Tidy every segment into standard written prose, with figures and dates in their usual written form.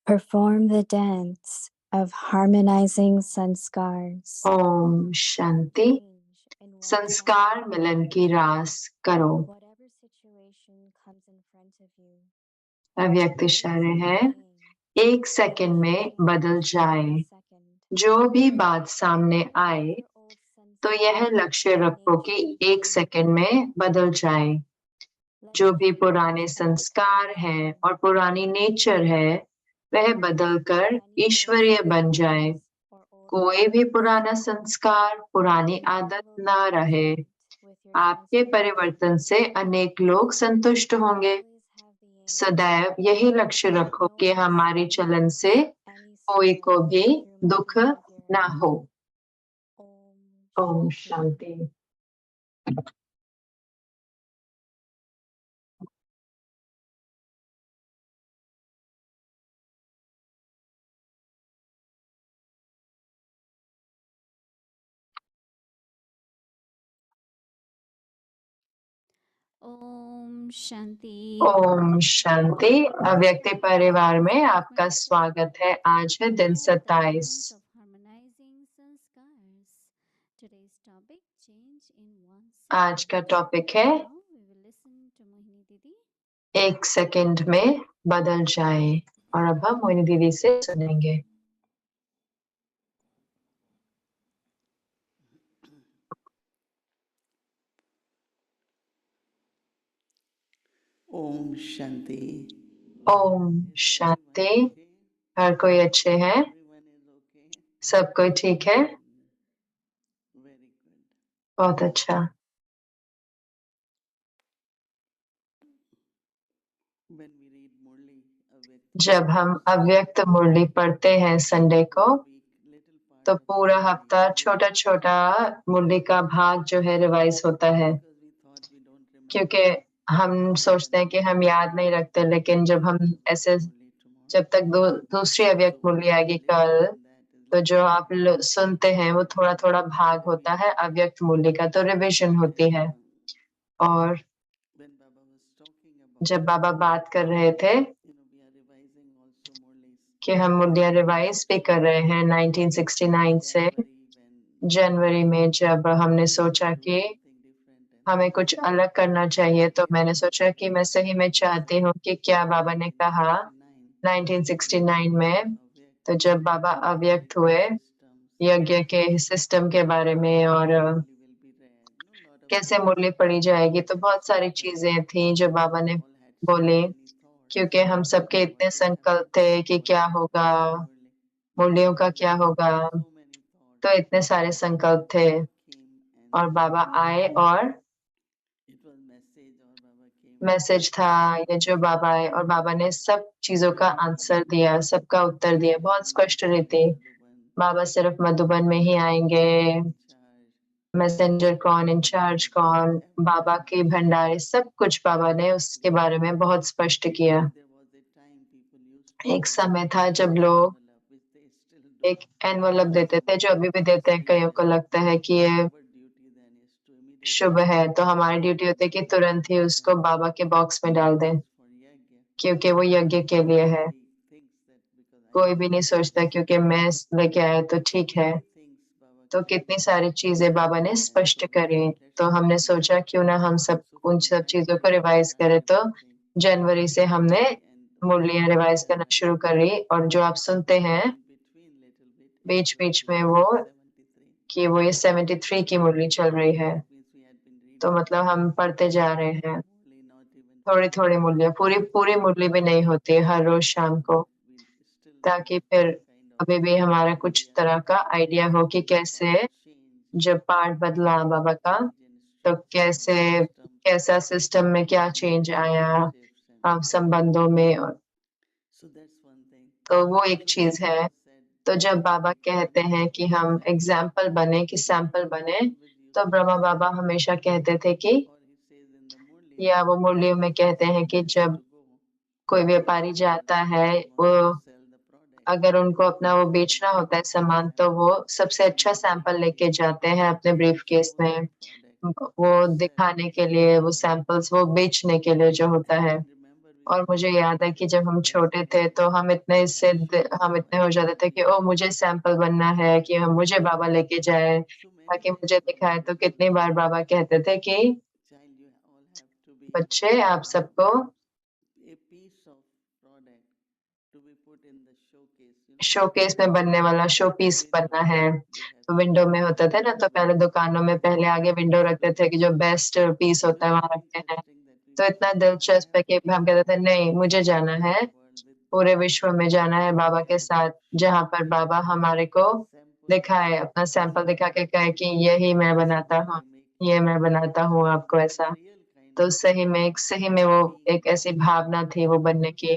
perform the dance of harmonizing sanskars. Om Shanti. संस्कार मिलन की रास करो। अव्यक्त इशारे है, 1 सेकंड में बदल जाए। जो भी बात सामने आए तो यह लक्ष्य रखो कि 1 सेकंड में बदल जाए। जो भी पुराने संस्कार हैं और पुरानी नेचर है वह बदलकर ईश्वरीय बन जाए। कोई भी पुराना संस्कार, पुरानी आदत ना रहे। आपके परिवर्तन से अनेक लोग संतुष्ट होंगे। सदैव यही लक्ष्य रखो कि हमारी चलन से कोई को भी दुख ना हो। ओम शांति। ओम शांति। ओम शांति। अव्यक्त परिवार में आपका स्वागत है। आज है दिन 27। आज का टॉपिक है 1 सेकंड में बदल जाए। और अब हम मोहिनी दीदी से सुनेंगे। ओम शांति। ओम शांति। हर कोई अच्छे हैं? सब कोई ठीक है? बहुत अच्छा। जब हम अव्यक्त मुरली पढ़ते हैं संडे को, तो पूरा हफ्ता छोटा छोटा मुरली का भाग जो है रिवाइज होता है, क्योंकि हम सोचते हैं कि हम याद नहीं रखते। लेकिन जब हम ऐसे जब तक दूसरी अव्यक्त मुरली आएगी कल, तो जो आप सुनते हैं वो थोड़ा थोड़ा भाग होता है अव्यक्त मुरली का, तो रिविजन होती है। और जब बाबा बात कर रहे थे कि हम मुरलियां रिवाइज भी कर रहे हैं 1969 से, जनवरी में जब हमने सोचा कि हमें कुछ अलग करना चाहिए, तो मैंने सोचा कि मैं सही में चाहती हूँ कि क्या बाबा ने कहा 1969 में। तो जब बाबा अव्यक्त हुए यज्ञ के सिस्टम के बारे में और कैसे मुरली पढ़ी जाएगी, तो बहुत सारी चीजें थी जो बाबा ने बोली, क्योंकि हम सबके इतने संकल्प थे कि क्या होगा, मुरलियों का क्या होगा, तो इतने सारे संकल्प थे। और बाबा आए और मैसेज था ये जो बाबा आए और बाबा ने सब चीजों का आंसर दिया, सबका उत्तर दिया, बहुत स्पष्ट रीति। बाबा सिर्फ मधुबन में ही आएंगे, मैसेंजर कौन, इंचार्ज कौन, बाबा के भंडारे, सब कुछ बाबा ने उसके बारे में बहुत स्पष्ट किया। एक समय था जब लोग एक एनवलप देते थे, जो अभी भी देते हैं। कईयों को लगता है कि ये शुभ है, तो हमारी ड्यूटी होती है कि तुरंत ही उसको बाबा के बॉक्स में डाल दें, क्योंकि वो यज्ञ के लिए है। कोई भी नहीं सोचता क्योंकि मैं लेके आया तो ठीक है। तो कितनी सारी चीजें बाबा ने स्पष्ट करी, तो हमने सोचा क्यों ना हम सब उन सब चीजों को रिवाइज करें। तो जनवरी से हमने मुरलियां रिवाइज करना शुरू करी। और जो आप सुनते हैं बीच बीच में वो कि वो ये 73 की मुरली चल रही है, तो मतलब हम पढ़ते जा रहे हैं थोड़ी थोड़ी मुरलियां। पूरी मुरली भी नहीं होती है हर रोज शाम को, ताकि फिर अभी भी हमारा कुछ तरह का आइडिया हो कि कैसे जब पार्ट बदला बाबा का, तो कैसा सिस्टम में क्या चेंज आया, आप संबंधों में। तो वो एक चीज है। तो जब बाबा कहते हैं कि हम एग्जाम्पल बने कि सैंपल बने, तो ब्रह्मा बाबा हमेशा कहते थे कि, या वो मुरलियों में कहते हैं कि जब कोई व्यापारी जाता है, वो अगर उनको अपना वो बेचना होता है सामान, तो वो सबसे अच्छा सैंपल लेके जाते हैं अपने ब्रीफ केस में, वो दिखाने के लिए, वो सैंपल्स वो बेचने के लिए जो होता है। और मुझे याद है कि जब हम छोटे थे तो हम इतने हम इतने हो जाते थे कि ओ मुझे सैंपल बनना है कि हम मुझे बाबा लेके जाए ताकि मुझे दिखाए। तो कितनी बार बाबा कहते थे कि बच्चे आप सबको शोकेस में बनने वाला शो पीस बनना है। तो विंडो में होता था ना, तो पहले दुकानों में पहले आगे विंडो रखते थे कि जो बेस्ट पीस होता है वहां रखते हैं। तो इतना दिलचस्प है कि हम कहते थे नहीं मुझे जाना है, पूरे विश्व में जाना है बाबा के साथ, जहाँ पर बाबा हमारे को दिखाए, अपना सैंपल दिखा के कहे कि यही मैं बनाता हूँ, ये मैं बनाता हूँ आपको ऐसा। तो सही में वो एक ऐसी भावना थी वो बनने की।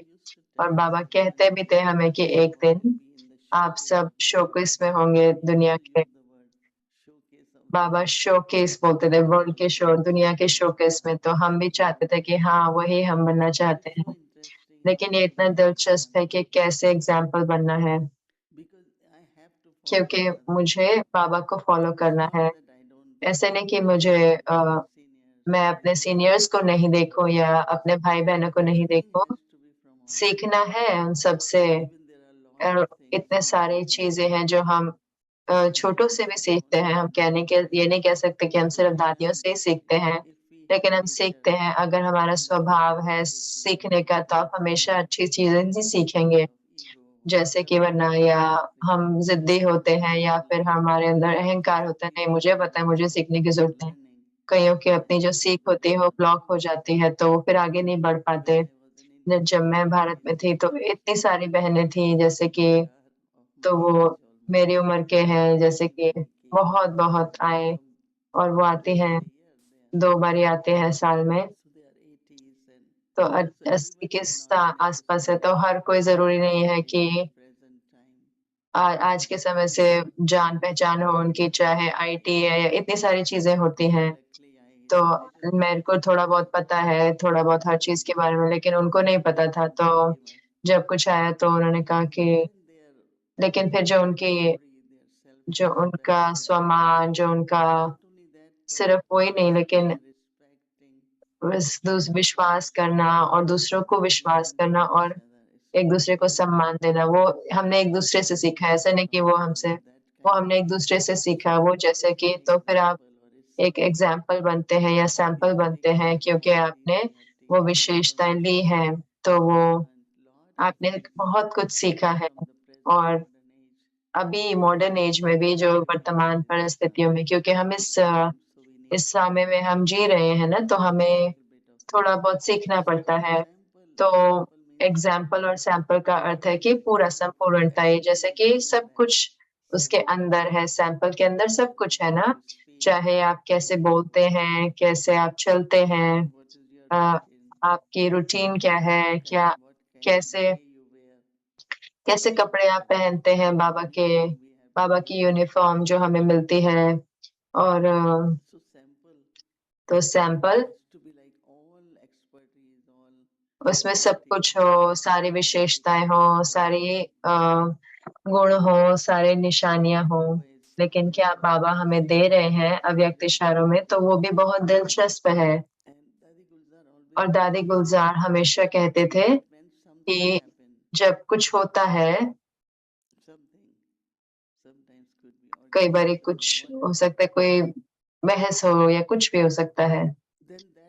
और बाबा कहते भी थे हमें कि एक दिन आप सब शोकेस में होंगे दुनिया के। बाबा शोकेस बोलते थे, वर्ल्ड के शो, दुनिया के शोकेस में। तो हम भी चाहते थे कि हाँ वही हम बनना चाहते हैं। लेकिन ये इतना दिलचस्प है कि कैसे एग्जाम्पल बनना है, क्योंकि मुझे बाबा को फॉलो करना है। ऐसे नहीं कि मैं अपने सीनियर्स को नहीं देखूं या अपने भाई बहनों को नहीं देखूं, सीखना है उन सबसे। और इतने सारी चीजें हैं जो हम छोटों से भी सीखते हैं। हम कहने के ये नहीं कह सकते कि हम सिर्फ दादियों से ही सीखते हैं, लेकिन हम सीखते हैं। अगर हमारा स्वभाव है सीखने का तो आप हमेशा अच्छी चीजें ही सीखेंगे। जैसे कि वरना या हम जिद्दी होते हैं या फिर हमारे अंदर अहंकार होता है, नहीं मुझे पता है मुझे सीखने की जरूरत है। कईयों की अपनी जो सीख होती है वो ब्लॉक हो जाती है तो वो फिर आगे नहीं बढ़ पाते। जब मैं भारत में थी तो इतनी सारी बहनें थी जैसे कि, तो वो मेरी उम्र के हैं जैसे कि बहुत बहुत आए, और वो आती हैं 2 बारी आते हैं साल में। तो 80 के आसपास है। तो हर कोई जरूरी नहीं है कि आज के समय से जान पहचान हो उनकी, चाहे आईटी है या इतनी सारी चीजें होती हैं। तो मेरे को थोड़ा बहुत पता है, थोड़ा बहुत हर चीज के बारे में, लेकिन उनको नहीं पता था। तो जब कुछ आया तो उन्होंने कहा कि, लेकिन फिर जो उनका स्वमान, जो उनका सिर्फ वही नहीं, लेकिन विश्वास करना और दूसरों को विश्वास करना और एक दूसरे को सम्मान देना, वो हमने एक दूसरे से सीखा है। ऐसा नहीं कि वो हमने एक दूसरे से सीखा। वो जैसे कि तो फिर आप एक एग्जाम्पल बनते हैं या सैंपल बनते हैं, क्योंकि आपने वो विशेषताएं ली हैं। तो वो आपने बहुत कुछ सीखा है। और अभी मॉडर्न एज में भी जो वर्तमान परिस्थितियों में, क्योंकि हम इस समय में हम जी रहे हैं ना, तो हमें थोड़ा बहुत सीखना पड़ता है। तो एग्जाम्पल और सैंपल का अर्थ है कि पूरा संपूर्णता, ये जैसे कि सब कुछ उसके अंदर है, सैंपल के अंदर सब कुछ है ना। चाहे आप कैसे बोलते हैं, कैसे आप चलते हैं, अ, आपकी रूटीन क्या है, क्या कैसे कैसे कपड़े आप पहनते हैं, बाबा की यूनिफॉर्म जो हमें मिलती है। और तो सैंपल उसमें सब कुछ हो, सारी विशेषताएं हो, सारी गुण हो, सारे निशानियां हो। लेकिन क्या बाबा हमें दे रहे हैं अव्यक्त इशारों में, तो वो भी बहुत दिलचस्प है। और दादी गुलजार हमेशा कहते थे कि जब कुछ होता है, कई बार कुछ हो सकता है, कोई बहस हो या कुछ भी हो सकता है,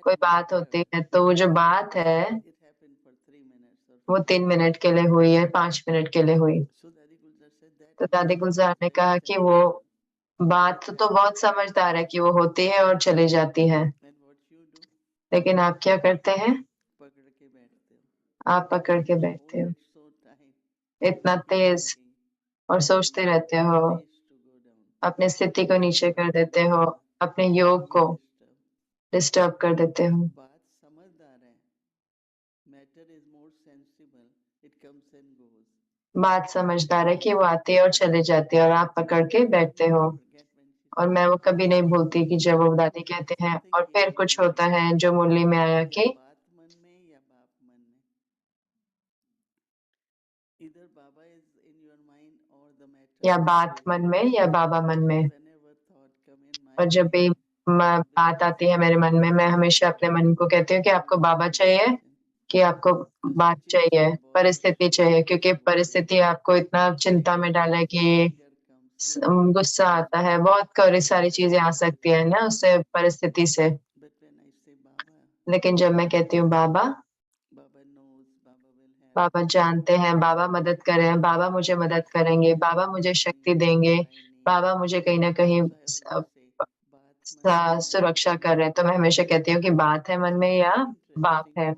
कोई बात होती है, तो वो जो बात है वो 3 मिनट के लिए हुई है, 5 मिनट के लिए हुई। तो दादी गुलजार ने कहा कि वो बात तो बहुत समझदार है कि वो होती है और चली जाती है, लेकिन आप क्या करते हैं? आप पकड़ के बैठते हो इतना तेज और सोचते रहते हो, अपने स्थिति को नीचे कर देते हो, अपने योग को डिस्टर्ब कर देते हो। बात समझदार है कि वो आती है और चली जाती है और आप पकड़ के बैठते हो। और मैं वो कभी नहीं भूलती कि जब वो दादी कहते हैं और फिर कुछ होता है जो मुरली में आया कि या बात मन में या बाबा मन में। और जब भी बात आती है मेरे मन में, मैं हमेशा अपने मन को कहती हूँ कि आपको बाबा चाहिए कि आपको बात चाहिए, परिस्थिति चाहिए, क्योंकि परिस्थिति आपको इतना चिंता में डाला है कि गुस्सा आता है, बहुत सारी चीजें आ सकती है ना उससे, परिस्थिति से। लेकिन जब मैं कहती हूँ बाबा, बाबा जानते हैं, बाबा मदद करें, बाबा मुझे मदद करेंगे, बाबा मुझे शक्ति देंगे, बाबा मुझे कहीं ना कहीं सुरक्षा कर रहे हैं, तो मैं हमेशा कहती हूँ कि बात है मन में या बाप है।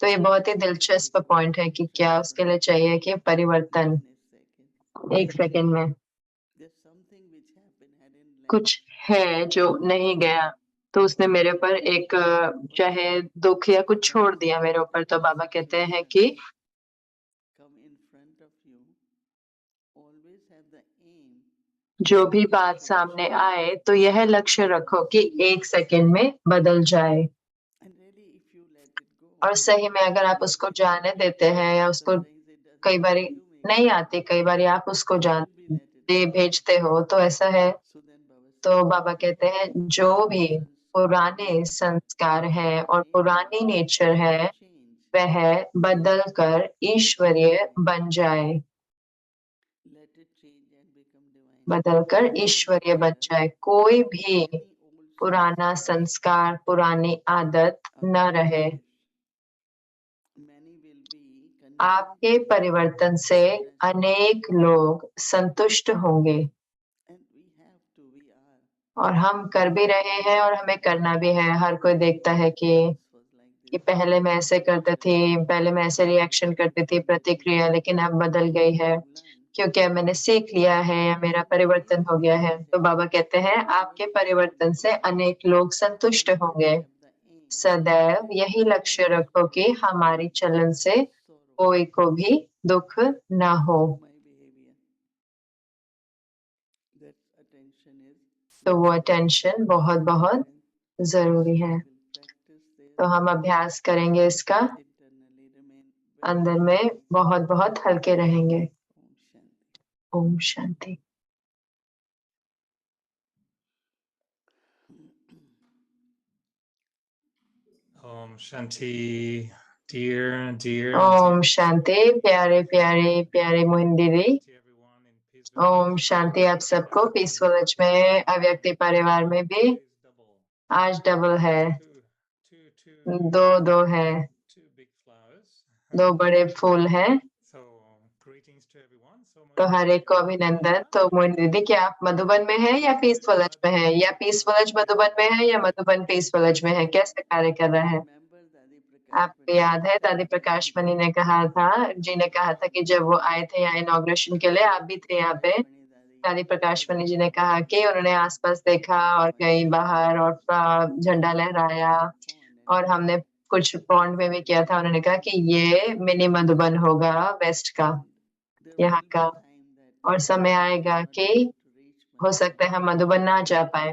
तो ये बहुत ही दिलचस्प पॉइंट है कि क्या उसके लिए चाहिए कि परिवर्तन। एक सेकंड में कुछ है जो नहीं गया, तो उसने मेरे ऊपर एक चाहे दुख या कुछ छोड़ दिया मेरे ऊपर, तो बाबा कहते हैं कि जो भी बात सामने आए तो यह लक्ष्य रखो कि एक सेकंड में बदल जाए। और सही में अगर आप उसको जाने देते हैं या उसको कई बारी नहीं आती, कई बारी आप उसको जान दे भेजते हो, तो ऐसा है। तो बाबा कहते हैं जो भी पुराने संस्कार है और पुरानी नेचर है वह बदल कर ईश्वरीय बन जाए, बदलकर ईश्वरीय बन जाए। कोई भी पुराना संस्कार, पुरानी आदत न रहे। आपके परिवर्तन से अनेक लोग संतुष्ट होंगे, और हम कर भी रहे हैं और हमें करना भी है। हर कोई देखता है कि पहले मैं ऐसे करती थी, पहले मैं ऐसे रिएक्शन करती थी, प्रतिक्रिया, लेकिन अब बदल गई है क्योंकि अब मैंने सीख लिया है या मेरा परिवर्तन हो गया है। तो बाबा कहते हैं आपके परिवर्तन से अनेक लोग संतुष्ट होंगे। सदैव यही लक्ष्य रखो कि हमारी चलन से कोई को भी दुख ना हो। तो वो अटेंशन बहुत बहुत जरूरी है। तो हम अभ्यास करेंगे इसका, अंदर में बहुत बहुत हल्के रहेंगे। Om Shanti. Om Shanti, dear Om Shanti, प्यारे प्यारे प्यारे मोहिन दीदी। to everyone in Peace Om Shanti आप सबको पीसफुल एज में, अव्यक्ति परिवार में भी। double. आज डबल है, Two दो है, big flowers. दो बड़े फूल हैं। So greetings to everyone. तो हर एक को अभिनंदन। तो मोहिन दीदी, क्या आप मधुबन में हैं या पीसफुल एज में हैं, या पीसफुल एज मधुबन में है, या मधुबन पीसफुल एज में है? कैसे कार्य कर रहा है? आपको याद है दादी प्रकाश मणि ने कहा था, जी ने कहा था कि जब वो आए थे यहाँ इनॉग्रेशन के लिए, आप भी थे यहाँ पे। दादी प्रकाश मणि जी ने कहा कि उन्होंने आसपास देखा और गई बाहर और झंडा लहराया, और हमने कुछ पॉन्ड में भी किया था। उन्होंने कहा कि ये मिनी मधुबन होगा वेस्ट का, यहाँ का, और समय आएगा कि हो सकता है हम मधुबन ना जा पाए,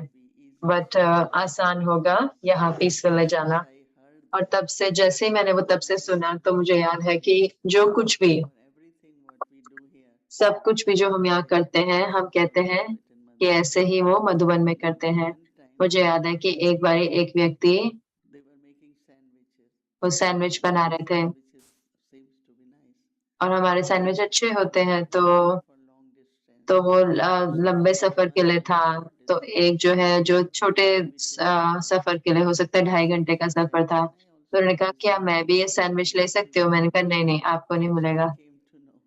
बट आसान होगा यहाँ पीसफुल जाना। और तब से जैसे ही मैंने वो तब से सुना, तो मुझे याद है कि जो कुछ भी, सब कुछ भी जो हम यहाँ करते हैं, हम कहते हैं कि ऐसे ही वो मधुबन में करते हैं। मुझे याद है कि एक बार एक व्यक्ति वो सैंडविच बना रहे थे, और हमारे सैंडविच अच्छे होते हैं, तो वो लंबे सफर के लिए था। तो एक जो है, जो छोटे सफर के लिए हो सकता है 2.5 घंटे का सफर था, तो उन्होंने कहा क्या मैं भी ये सैंडविच ले सकती हूँ? मैंने कहा नहीं नहीं, आपको नहीं मिलेगा।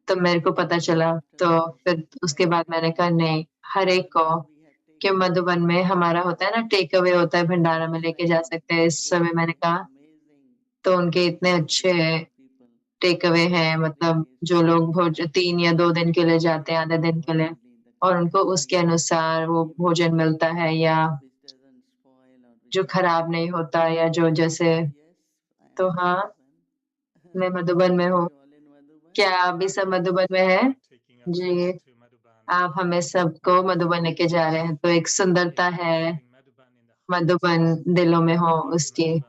तो मेरे को पता चला, तो फिर उसके बाद मैंने कहा नहीं, हर एक को, कि मधुबन में हमारा होता है ना, टेक अवे होता है, भंडारा में लेके जा सकते हैं इस समय। मैंने कहा तो उनके इतने अच्छे टेक अवे हैं, मतलब जो लोग 3 या 2 दिन के लिए जाते हैं, आधे दिन के लिए, और उनको उसके अनुसार वो भोजन मिलता है, या जो खराब नहीं होता, या जो जैसे। तो हाँ, मैं मधुबन में हूँ। क्या आप भी सब मधुबन में है? taking us ji, to Madhuban. आप हमें सबको मधुबन लेके जा रहे हैं, तो एक सुंदरता है। Keeping Madhuban in the heart. Madhuban दिलों में हो उसकी।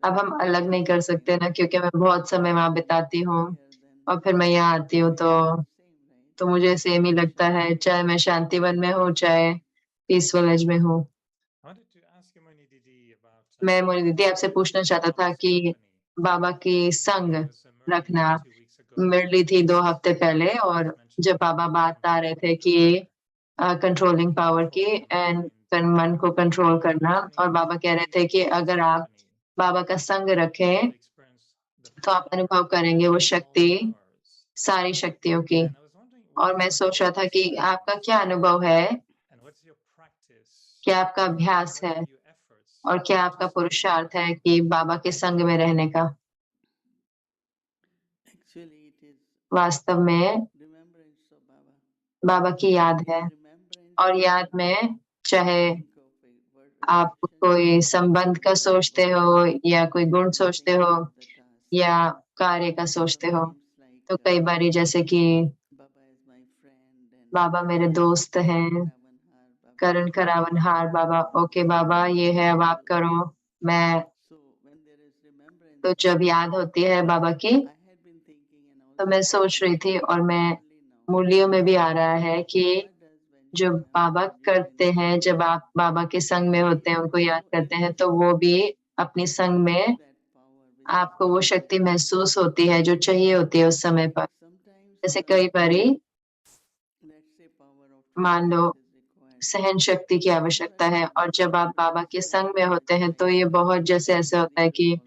अब हम अलग नहीं कर सकते ना, क्योंकि मैं बहुत समय वहां बिताती हूँ, और फिर मैं यहाँ आती हूँ, तो मुझे सेम ही लगता है, चाहे मैं शांतिवन में हूँ, चाहे पीसफुल एज में हूँ। I wanted to ask you, Mani Didi, about मैं मोनी दीदी आपसे पूछना चाहता था कि बाबा की संग रखना मिली थी 2 हफ्ते पहले, और जब बाबा बता रहे थे कि कंट्रोलिंग पावर की एंड मन को कंट्रोल करना, और बाबा कह रहे थे कि अगर आप बाबा का संग रखें तो आप अनुभव करेंगे वो शक्ति, सारी शक्तियों की। और मैं सोच रहा था कि आपका क्या अनुभव है, क्या आपका अभ्यास है और क्या आपका पुरुषार्थ है कि बाबा के संग में रहने का? वास्तव में बाबा की याद है, और याद में चाहे आप कोई संबंध का सोचते हो या कोई गुण सोचते हो या कार्य का सोचते हो, तो कई बारी जैसे कि बाबा मेरे दोस्त हैं, करण करावनहार बाबा, ओके बाबा ये है, अब आप करो, मैं। तो जब याद होती है बाबा की, तो मैं सोच रही थी, और मैं मूल्यों में भी आ रहा है कि जो बाबा करते हैं, जब आप बाबा के संग में होते हैं, उनको याद करते हैं, तो वो भी अपनी संग में आपको वो शक्ति महसूस होती है जो चाहिए होती है उस समय पर। जैसे कई बारी मान लो सहन शक्ति की आवश्यकता है, और जब आप बाबा के संग में होते हैं तो ये बहुत जैसे ऐसे होता है कि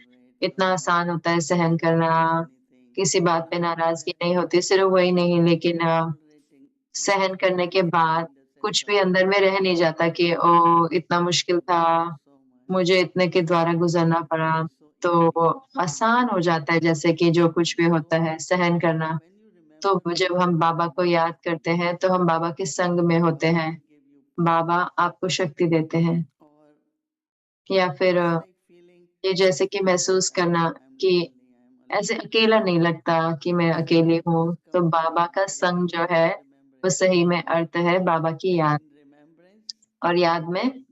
इतना आसान होता है सहन करना, किसी बात पे नाराजगी नहीं होती, सिर्फ वही नहीं लेकिन सहन करने के बाद कुछ भी अंदर में रह नहीं जाता कि ओ इतना मुश्किल था, मुझे इतने के द्वारा गुजरना पड़ा। तो आसान हो जाता है जैसे कि जो कुछ भी होता है सहन करना। तो जब हम बाबा को याद करते हैं तो हम बाबा के संग में होते हैं, बाबा आपको शक्ति देते हैं। या फिर ये जैसे कि महसूस करना कि ऐसे अकेला नहीं लगता कि मैं अकेली हूँ, तो बाबा का संग जो है वो सही में अर्थ है बाबा की याद, और याद में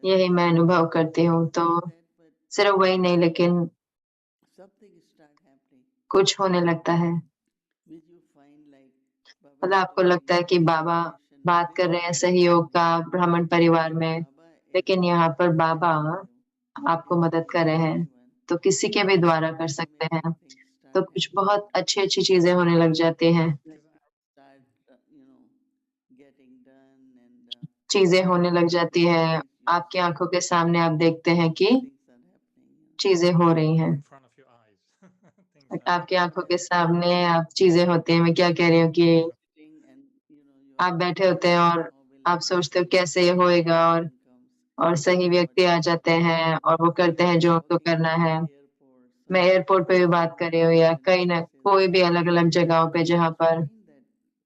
यही मैं अनुभव करती हूँ। तो सिर्फ वही नहीं लेकिन कुछ होने लगता है, मतलब आपको लगता है कि बाबा बात कर रहे हैं सहयोग का ब्राह्मण परिवार में, लेकिन यहाँ पर बाबा आपको मदद कर रहे हैं, तो किसी के भी द्वारा कर सकते हैं, तो कुछ बहुत अच्छी-अच्छी चीज़ें होने लग जाती हैं। चीज़ें होने लग जाती है, आपकी आँखों के सामने आप देखते हैं कि चीज़ें हो रही हैं। आपकी आँखों के सामने आप चीज़ें होती हैं, मैं क्या कह रही हूँ कि आप बैठे होते हैं और आप सोचते हो कैसे ये होएगा, और सही व्यक्ति आ जाते हैं और वो करते हैं जो उनको करना है। मैं एयरपोर्ट पे भी बात कर रही हूँ या कहीं न कोई भी अलग-अलग जगहों पे जहाँ पर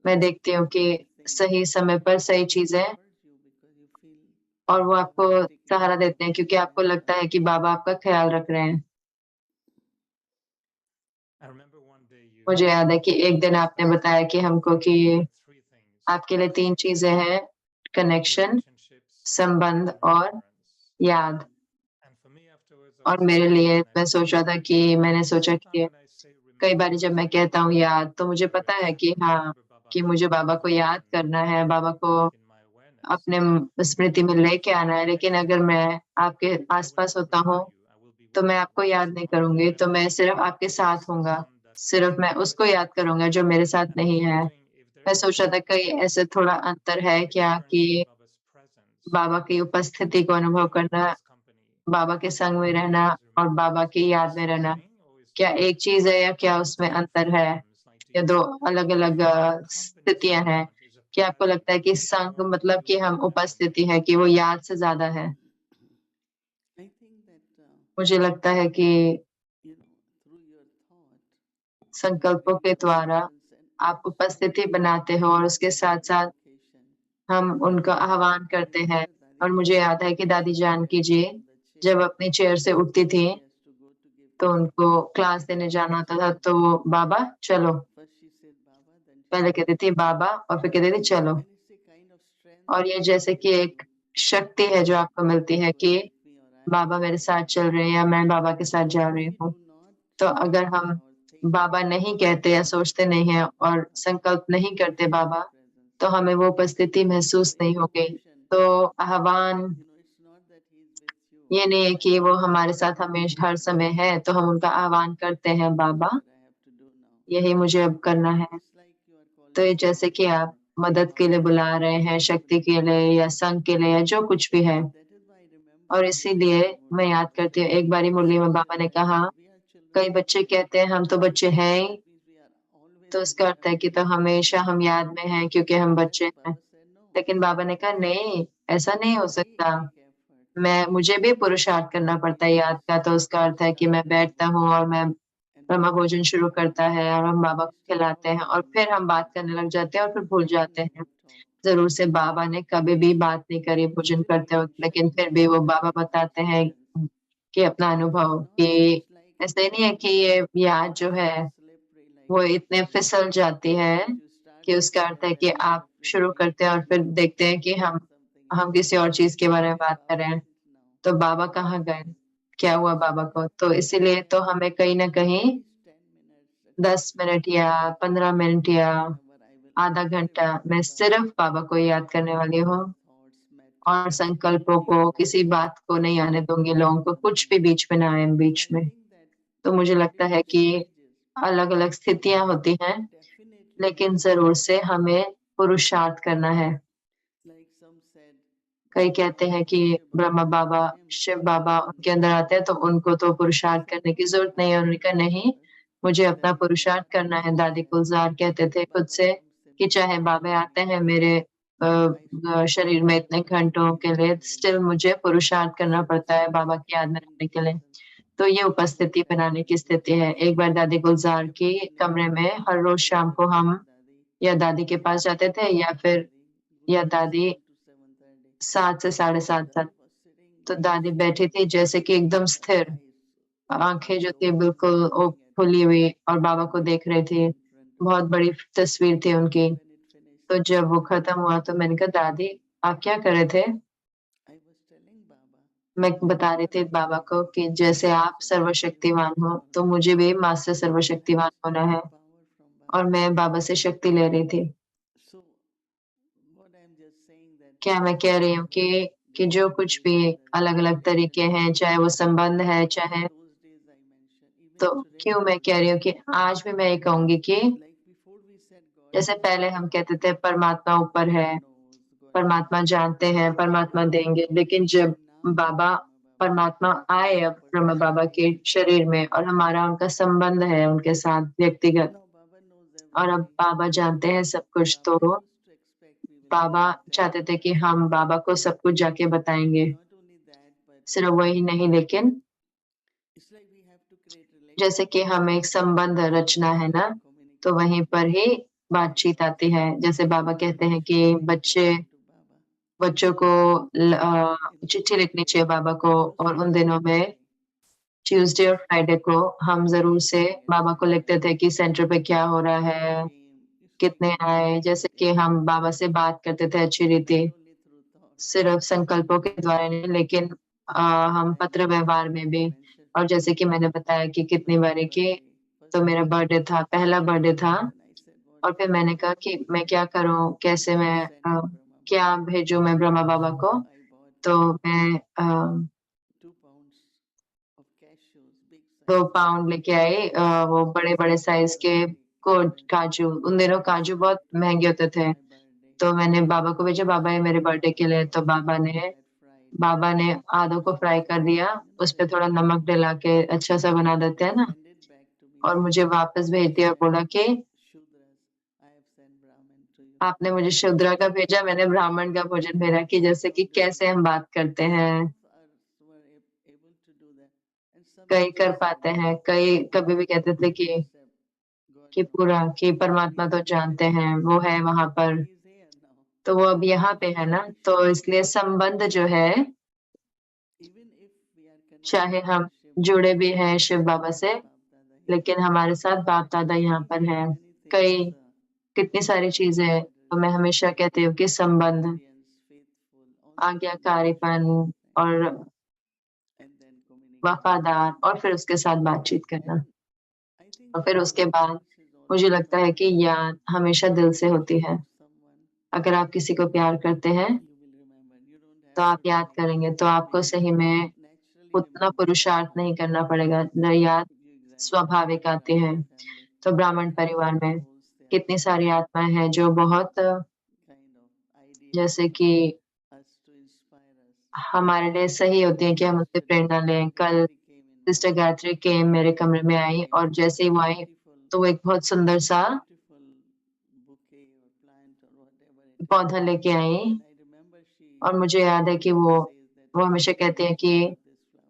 मैं देखती हूँ कि सही समय पर सही चीज़ें, और वो आपको सहारा देते हैं क्योंकि आपको लगता है कि बाबा आपका ख़्याल रख रहे हैं। मुझे याद है कि एक दिन आपने बताया कि हमको कि आपके लिए 3 चीज़ें हैं, कनेक्शन, संबंध और याद। और मेरे लिए मैं सोच रहा था कि मैंने सोचा कि कई बारी जब मैं कहता हूँ याद, तो मुझे पता है कि हाँ, कि मुझे बाबा को याद करना है, बाबा को अपने स्मृति में लेके आना है, लेकिन अगर मैं आपके आस-पास होता हूँ, तो मैं आपको याद नहीं करूँगी, तो मैं सिर्फ़ आपके साथ हूँगा। सिर्फ़ मैं उसको याद करूँगा जो मेरे साथ नहीं है। मैं सोच रहा था कहीं ऐसे थोड़ा अंतर है क्या कि बाबा की उपस्थिति को अनुभव करना, बाबा के संग में रहना और बाबा की याद में रहना, क्या एक चीज़ है या क्या उसमें अंतर है? या 2 अलग-अलग स्थितियाँ हैं? क्या आपको लगता है कि संग मतलब कि हम उपस्थिति है कि वो याद से ज़्यादा है? मुझे लगता है कि संकल्पों के द्वारा आप उपस्थिति बनाते हो और उसके साथ-साथ हम उनका आह्वान करते हैं। और मुझे याद है कि दादी जानकी जी जब अपनी चेयर से उठती थी, तो उनको क्लास देने जाना होता था, तो वो बाबा चलो, पहले कहती थी बाबा और फिर कहती थी चलो। और ये जैसे कि एक शक्ति है जो आपको मिलती है कि बाबा मेरे साथ चल रहे हैं या मैं बाबा के साथ जा रही हूँ। तो अगर हम बाबा नहीं कहते या सोचते नहीं हैं और संकल्प नहीं करते बाबा, तो हमें वो उपस्थिति महसूस नहीं होगी। तो आह्वान ये नहीं है कि वो हमारे साथ हमेशा हर समय है, तो हम उनका आह्वान करते हैं बाबा, यही मुझे अब करना है। तो ये जैसे कि आप मदद के लिए बुला रहे हैं, शक्ति के लिए या संघ के लिए या जो कुछ भी है। और इसीलिए मैं याद करती हूँ, एक बारी मुरली में बाबा ने कहा, कई बच्चे कहते हैं हम तो बच्चे हैं ही, तो उसका अर्थ है कि तो हमेशा हम याद में हैं क्योंकि हम बच्चे हैं। लेकिन बाबा ने कहा नहीं, ऐसा नहीं हो सकता। मुझे भी पुरुषार्थ करना पड़ता है याद का, तो उसका अर्थ है कि मैं बैठता हूँ और मैं ब्रह्म भोजन शुरू करता है और हम बाबा को खिलाते हैं और फिर हम बात करने लग जाते हैं और फिर भूल जाते हैं। ज़रूर से बाबा ने कभी भी बात नहीं करी भोजन करते वक़्त, लेकिन फिर भी वो बाबा बताते हैं कि अपना अनुभव कि ऐसे नहीं है कि ये याद जो है, वो इतने फिसल जाती है कि उसका अर्थ है कि आप शुरू करते हैं और फिर देखते हैं कि हम किसी और चीज़ के बारे में बात कर रहे हैं। तो बाबा कहाँ गए? क्या हुआ बाबा को? तो इसीलिए तो हमें कहीं न कहीं 10 मिनट या 15 मिनट या आधा घंटा मैं सिर्फ़ बाबा को याद करने वाली हूँ और संकल्पों को, किसी बात को नहीं आने दूँगी, लोगों को कुछ भी बीच में ना आए बीच में। तो मुझे लगता है कि अलग-अलग स्थितियाँ होती हैं, लेकिन ज़रूर से हमें पुरुषार्थ करना है। कई कहते हैं कि ब्रह्मा बाबा, शिव बाबा उनके अंदर आते हैं तो उनको तो पुरुषार्थ करने की ज़रूरत नहीं है। उन्होंने कहा नहीं, मुझे अपना पुरुषार्थ करना है। दादी गुलज़ार कहते थे खुद से कि चाहे बाबा आते हैं मेरे शरीर में इतने घंटों के लिए, स्टिल मुझे पुरुषार्थ करना पड़ता है बाबा की याद में रहने के लिए। तो ये उपस्थिति बनाने की स्थिति है। एक बार दादी गुलज़ार के कमरे में हर रोज़ शाम को हम या दादी के पास जाते थे या दादी 7 से साढ़े 7 तक। तो दादी बैठी थी जैसे कि एकदम स्थिर, आँखें जो थी बिल्कुल खुली हुई और बाबा को देख रही थी। बहुत बड़ी तस्वीर थी उनकी। तो जब वो खत्म हुआ तो मैंने कहा दादी आप क्या कर रहे थे? मैं बता रही थी बाबा को कि जैसे आप सर्वशक्तिमान हो, तो मुझे भी माँ से सर्वशक्तिमान होना है और मैं बाबा से शक्ति ले रही थी। क्या मैं कह रही हूँ कि जो कुछ भी अलग-अलग तरीके हैं, चाहे वो संबंध है, चाहे तो क्यों मैं कह रही हूँ कि आज भी मैं ये कहूँगी कि जैसे पहले हम कहते थे परमात्मा ऊपर है, परमात्मा जानते हैं, परमात्मा देंगे, लेकिन जब बाबा परमात्मा आए अब ब्रह्म बाबा के शरीर में और हमारा उनका संबंध है उनके साथ व्यक्तिगत और अब बाबा जानते हैं सब कुछ, तो बाबा चाहते थे कि हम बाबा को सब कुछ जाके बताएँगे। सिर्फ वही नहीं लेकिन जैसे कि हमें एक संबंध रचना है ना, तो वहीं पर ही बातचीत आती है। जैसे बाबा कहते हैं कि बच्चों को चिट्ठी लिखनी चाहिए बाबा को और उन दिनों में ट्यूसडे और फ्राइडे को हम ज़रूर से बाबा को लिखते थे कि सेंटर पे क्या हो रहा है, कितने आए, जैसे कि हम बाबा से बात करते थे अच्छी रीति, सिर्फ संकल्पों के द्वारा नहीं लेकिन हम पत्र व्यवहार में भी और जैसे कि मैंने बताया कि कितनी बारी कि तो मेरा बर्थडे था, पहला बर्थडे था और फिर मैंने कहा कि मैं क्या करूँ? कैसे मैं क्या भेजूँ मैं ब्रह्मा बाबा को? तो मैं 2 पाउंड लेके आई वो बड़े-बड़े साइज़ के काजू, उन दिनों काजू बहुत महँगे होते थे। तो मैंने बाबा को भेजा, बाबा ये मेरे बर्थडे के लिए, तो बाबा ने आलू को फ्राई कर दिया, उसपे थोड़ा नमक डला के अच्छा-सा बना देते हैं ना और मुझे वापस भेज दिया और बोला कि आपने मुझे शूद्र का भेजा, मैंने ब्राह्मण का भोजन भेजा कि जैसे कि कैसे हम बात करते हैं। कई कर पाते हैं, कई कभी भी कहते थे कि परमात्मा तो जानते हैं, वो है वहाँ पर, तो वो अब यहाँ पे है ना, तो इसलिए संबंध जो है, चाहे हम जुड़े भी हैं शिव बाबा से, लेकिन हमारे साथ बाप-दादा यहाँ पर हैं। कितनी सारी चीज़ें, तो मैं हमेशा कहती हूँ कि संबंध, आज्ञाकारीपन और वफ़ादार और फिर उसके साथ बातचीत करना और फिर उसके बाद मुझे लगता है कि याद हमेशा दिल से होती है। अगर आप किसी को प्यार करते हैं, तो आप याद करेंगे, तो आपको सही में उतना पुरुषार्थ नहीं करना पड़ेगा, याद स्वाभाविक आती है। तो ब्राह्मण परिवार में कितनी सारी आत्माएं हैं जो बहुत जैसे कि हमारे लिए सही होती है कि हम उससे प्रेरणा लें। कल सिस्टर गायत्री के मेरे कमरे में आई और जैसे ही वो आई तो वो एक बहुत सुंदर सा पौधा लेके आई और मुझे याद है कि वो हमेशा कहती है कि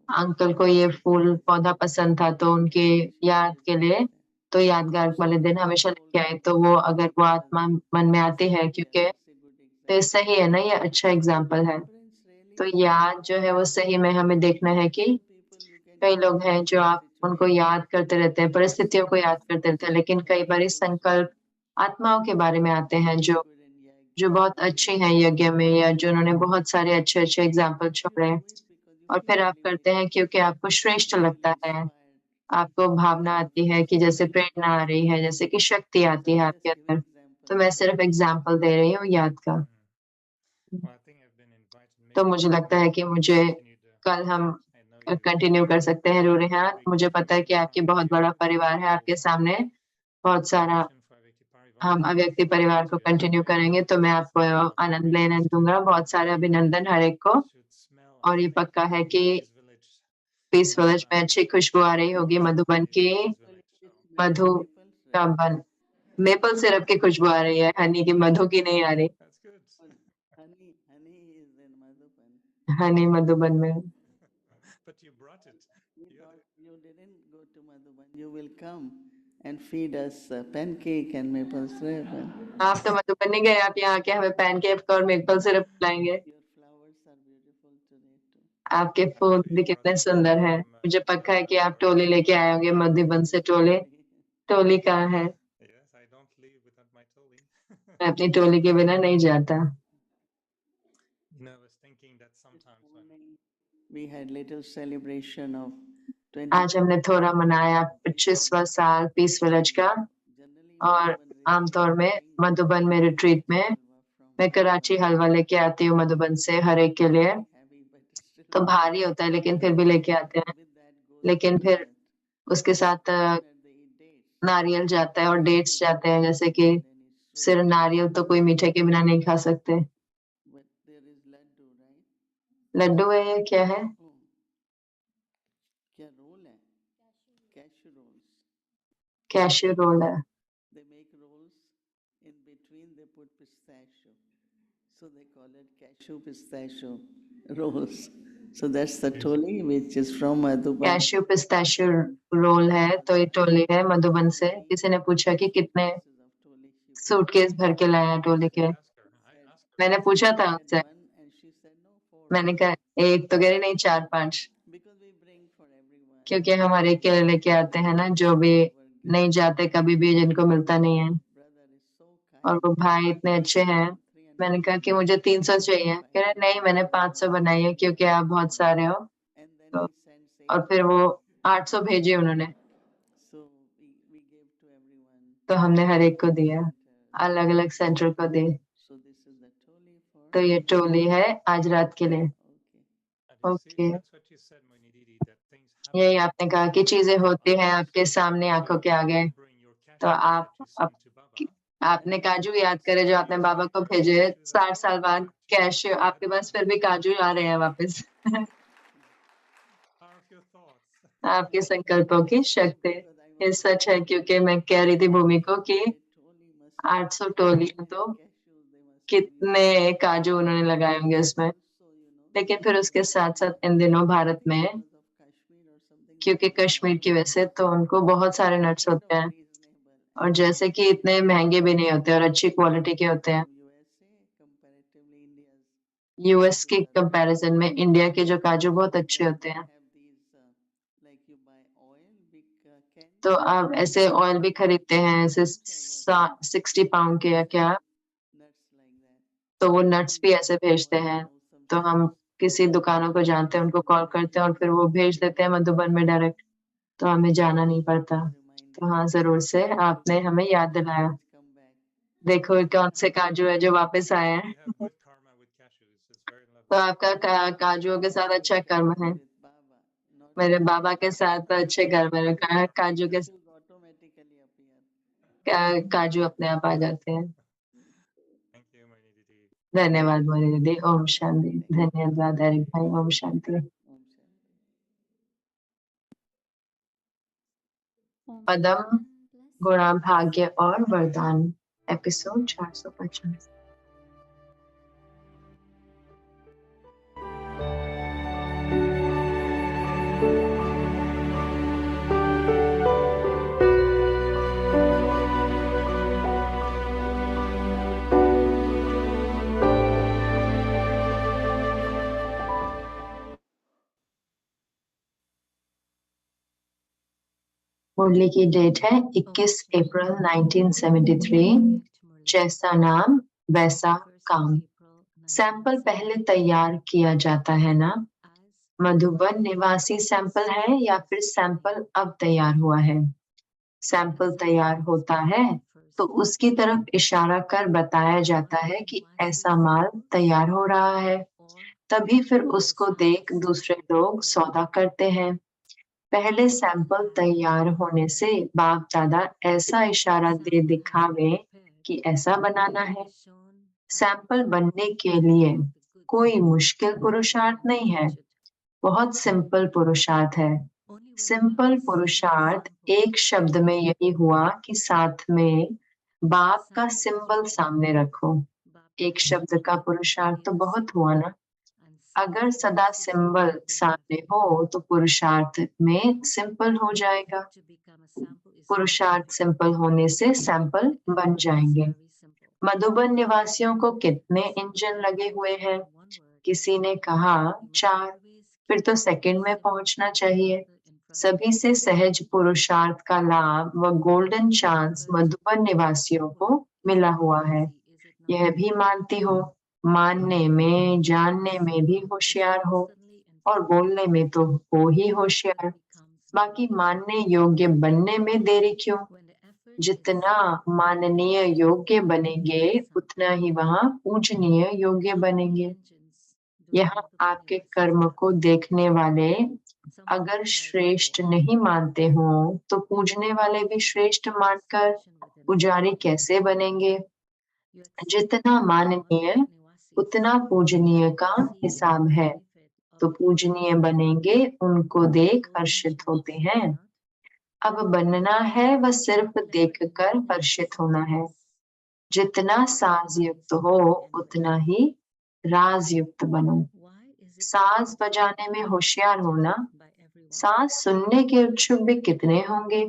अंकल को ये फूल पौधा पसंद था तो उनके याद के लिए तो यादगार वाले दिन हमेशा लेके आए। तो वो अगर वो आत्मा मन में आती है क्योंकि तो ये सही है ना, ये अच्छा एग्जाम्पल है। तो याद जो है वो सही में हमें देखना है कि कई लोग हैं जो आप उनको याद करते रहते हैं, परिस्थितियों को याद करते रहते हैं, लेकिन कई बार इस संकल्प आत्माओं के बारे में आते हैं जो बहुत अच्छी हैं यज्ञ में या जो उन्होंने बहुत सारे अच्छे अच्छे एग्जाम्पल छोड़े और फिर आप करते हैं क्योंकि आपको श्रेष्ठ लगता है, आपको भावना आती है कि जैसे प्रेरणा आ रही है, जैसे कि शक्ति आती है आपके अंदर। तो मैं सिर्फ एग्जाम्पल दे रही हूँ याद का। तो मुझे लगता है कि मुझे कल हम कंटिन्यू कर सकते हैं रूरेहान। मुझे पता है कि आपकी बहुत बड़ा परिवार है आपके सामने, बहुत सारा। हम अव्यक्ति परिवार को कंटिन्यू करेंगे तो मैं आपको आनंद लेने दूंगा। बहुत सारे अभिनंदन हर एक को। और ये पक्का है कि पीस विलेज में अच्छी खुशबू आ रही होगी मधुबन की, मधु का बन मेपल सिरप की खुशबू आ रही है, हनी की, मधु की नहीं आ रही। हनी मधुबन में। But you brought it. You didn't go to Madhuban. You will come and feed us pancake and maple syrup. आप तो मधुबन नहीं गए, आप यहाँ के हमें पैनकेक और मेपल सिरप खिलाएंगे। Your flowers are beautiful today too. आपके फूल भी कितने सुंदर हैं। मुझे पक्का है कि आप टोली लेके आए होंगे मधुबन से। टोली कहाँ है? Yes, I don't leave without my tolly. मैं अपनी टोली के बिना नहीं जाता। I was thinking that sometimes We had little celebration of 20. आज हमने थोड़ा मनाया 25वां साल पीस विलेज का। और आमतौर में मधुबन में रिट्रीट में मैं कराची हलवा लेके आती हूँ मधुबन से हर एक के लिए। तो भारी होता है लेकिन फिर भी लेके आते हैं। लेकिन फिर उसके साथ नारियल जाता है और डेट्स जाते हैं, जैसे कि सिर्फ नारियल तो कोई मीठे के बिना नहीं खा सकते। लड्डू है ये क्या है? क्या रोल है? Cashew rolls. कैश्यू रोल है। They make rolls. In between they put pistachio, so they call it cashew pistachio rolls. So that's the toli which is from Madhuban. Cashew pistachio roll है। तो ये टोली है मधुबन से। किसी ने पूछा कि कितने सूटकेस भर के लाए हैं टोली के। मैंने पूछा था उनसे, मैंने कहा एक तो कह रही नहीं 4-5, क्योंकि हम हर एक के लिए लेके आते हैं ना, जो भी नहीं जाते कभी भी, जिनको मिलता नहीं है। और वो भाई इतने अच्छे हैं। मैंने कहा कि मुझे 300 चाहिए, कह रहे नहीं मैंने 500 बनाई है क्योंकि आप बहुत सारे हो। तो और फिर वो 800 भेजे उन्होंने। तो हमने हर एक को दिया, अलग अलग सेंटर को दी। तो ये टोली है आज रात के लिए। ओके, यही आपने कहा कि चीजें होती हैं आपके सामने आंखों के आगे। तो आपने काजू याद करे जो आपने बाबा को भेजे 60 साल बाद। कैश्यू आपके पास फिर भी काजू आ रहे हैं वापस। आपके संकल्पों की शक्ति ये सच है, क्योंकि मैं कह रही थी भूमि को कि 800 टोलियां तो कितने काजू उन्होंने लगाए होंगे उसमें। लेकिन फिर उसके साथ साथ इन दिनों भारत में, क्योंकि कश्मीर की वजह से, तो उनको बहुत सारे नट्स होते हैं और जैसे कि इतने महंगे भी नहीं होते और अच्छी क्वालिटी के होते हैं। यूएस के कंपैरिजन में इंडिया के जो काजू बहुत अच्छे होते हैं। तो आप ऐसे ऑयल भी खरीदते हैं ऐसे 60 पाउंड के या क्या, तो वो नट्स भी ऐसे भेजते हैं। तो हम किसी दुकानों को जानते हैं, उनको कॉल करते हैं और फिर वो भेज देते हैं मधुबन में डायरेक्ट, तो हमें जाना नहीं पड़ता। तो हाँ, जरूर से आपने हमें याद दिलाया। देखो कौन से काजू है जो वापस आए हैं। तो आपका काजुओं के साथ अच्छा कर्म है। मेरे बाबा के साथ अच्छे घर में काजू के automatically appear. काजू अपने आप आ जाते हैं। Thank you, Mani Didi. धन्यवाद मोरी दीदी। ओम शांति। धन्यवाद एरिक भाई। Om Shanti. Om Shanti. Om पदम Shanti. Bless. गुणा भाग्य और वरदान एपिसोड 450। मुरली की डेट है 21 अप्रैल 1973। जैसा नाम वैसा काम। सैंपल पहले तैयार किया जाता है ना। मधुबन निवासी सैंपल है या फिर सैंपल अब तैयार हुआ है। सैंपल तैयार होता है तो उसकी तरफ इशारा कर बताया जाता है कि ऐसा माल तैयार हो रहा है, तभी फिर उसको देख दूसरे लोग सौदा करते हैं। पहले सैंपल तैयार होने से बाप दादा ऐसा इशारा दे दिखावे कि ऐसा बनाना है। सैंपल बनने के लिए कोई मुश्किल पुरुषार्थ नहीं है, बहुत सिंपल पुरुषार्थ है। सिंपल पुरुषार्थ एक शब्द में यही हुआ कि साथ में बाप का सिंबल सामने रखो। एक शब्द का पुरुषार्थ तो बहुत हुआ ना। अगर सदा सिंबल सामने हो तो पुरुषार्थ में सिंपल हो जाएगा। पुरुषार्थ सिंपल होने से सैंपल बन जाएंगे। मधुबन निवासियों को कितने इंजन लगे हुए हैं? किसी ने कहा 4, फिर तो सेकंड में पहुंचना चाहिए। सभी से सहज पुरुषार्थ का लाभ व गोल्डन चांस मधुबन निवासियों को मिला हुआ है। यह भी मानती हो, मानने में जानने में भी होशियार हो और बोलने में तो हो ही होशियार। बाकी मानने योग्य बनने में देरी क्यों? जितना माननीय योग्य बनेंगे उतना ही वहां पूजनीय योग्य बनेंगे। यहाँ आपके कर्म को देखने वाले अगर श्रेष्ठ नहीं मानते हो तो पूजने वाले भी श्रेष्ठ मानकर पुजारी कैसे बनेंगे? जितना माननीय उतना पूजनीय का हिसाब है, तो पूजनीय बनेंगे उनको देख हर्षित होते हैं। अब बनना है वह सिर्फ देखकर हर्षित होना है। जितना साज युक्त हो उतना ही राज युक्त बनो। साज बजाने में होशियार होना, साज सुनने के इच्छुक भी कितने होंगे,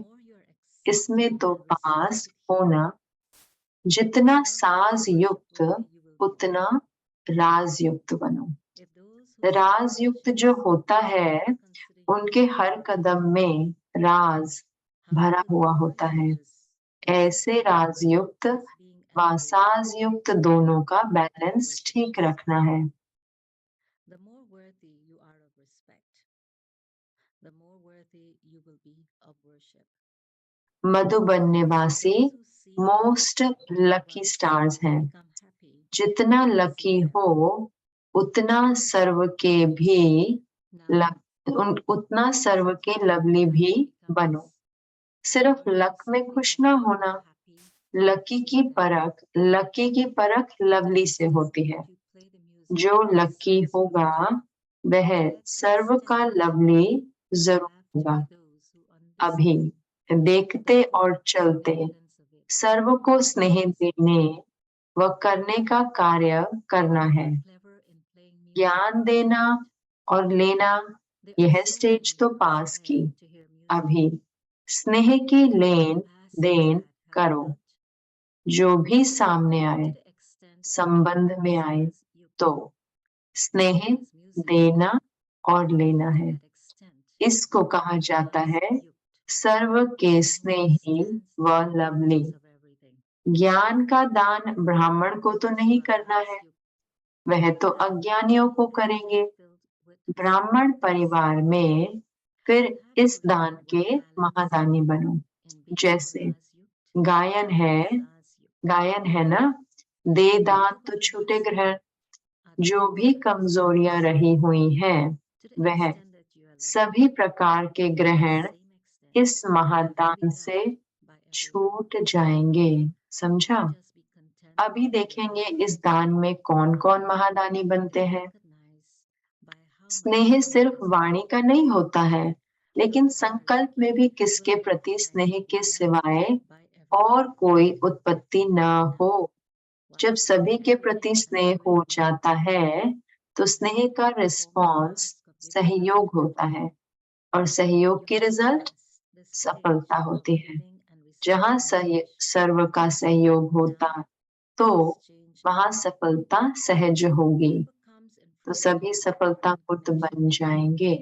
इसमें तो पास होना। जितना साज युक्त उतना राज युक्त बनो। राज युक्त जो होता है उनके हर कदम में राज भरा हुआ होता है। ऐसे राजयुक्त व साजयुक्त दोनों का बैलेंस ठीक रखना है। मधुबन निवासी मोस्ट लकी स्टार्स हैं। जितना लकी हो उतना सर्व के भी उतना सर्व के लवली भी बनो। सिर्फ लक में खुश ना होना। लकी की परख लवली से होती है। जो लकी होगा वह सर्व का लवली जरूर होगा। अभी देखते और चलते सर्व को स्नेह देने व करने का कार्य करना है। ज्ञान देना और लेना, यह स्टेज तो पास की। अभी स्नेह की लेन देन करो। जो भी सामने आए, संबंध में आए, तो स्नेह देना और लेना है। इसको कहा जाता है सर्व के स्नेही व लवली। ज्ञान का दान ब्राह्मण को तो नहीं करना है, वह तो अज्ञानियों को करेंगे। ब्राह्मण परिवार में फिर इस दान के महादानी बनो। जैसे गायन है ना, दे दान तो छूटे ग्रहण। जो भी कमजोरियां रही हुई हैं वह सभी प्रकार के ग्रहण इस महादान से छूट जाएंगे। समझा? अभी देखेंगे इस दान में कौन कौन महादानी बनते हैं। स्नेह सिर्फ वाणी का नहीं होता है, लेकिन संकल्प में भी किसके प्रति स्नेह के सिवाय और कोई उत्पत्ति न हो। जब सभी के प्रति स्नेह हो जाता है तो स्नेह का रिस्पॉन्स सहयोग होता है और सहयोग की रिजल्ट सफलता होती है। जहाँ सर्व का सहयोग होता तो वहाँ सफलता सहज होगी, तो सभी सफलता मूर्त बन जाएंगे।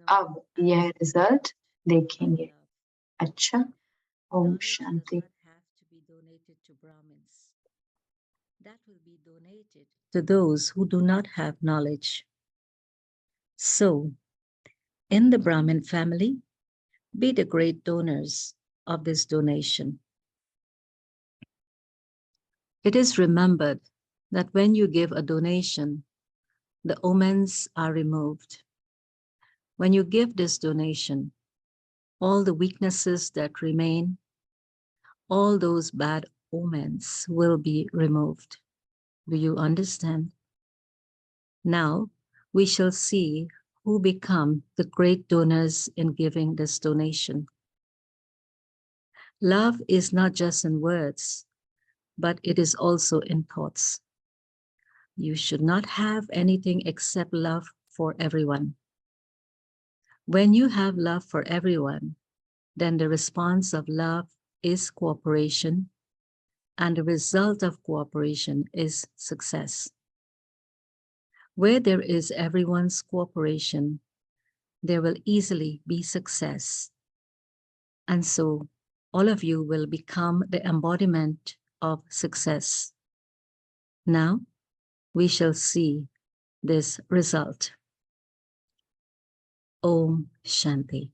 अब यह रिजल्ट देखेंगे। अच्छा, Om Shanti. That will be donated to those who do not have knowledge. So, in the Brahmin family, be the great donors of this donation. It is remembered that when you give a donation, the omens are removed. When you give this donation, all the weaknesses that remain, all those bad omens will be removed. Do you understand? Now we shall see who become the great donors in giving this donation. Love is not just in words, but it is also in thoughts. You should not have anything except love for everyone. When you have love for everyone, then the response of love is cooperation, and the result of cooperation is success. Where there is everyone's cooperation, there will easily be success. And so all of you will become the embodiment of success. Now we shall see this result. Om Shanti.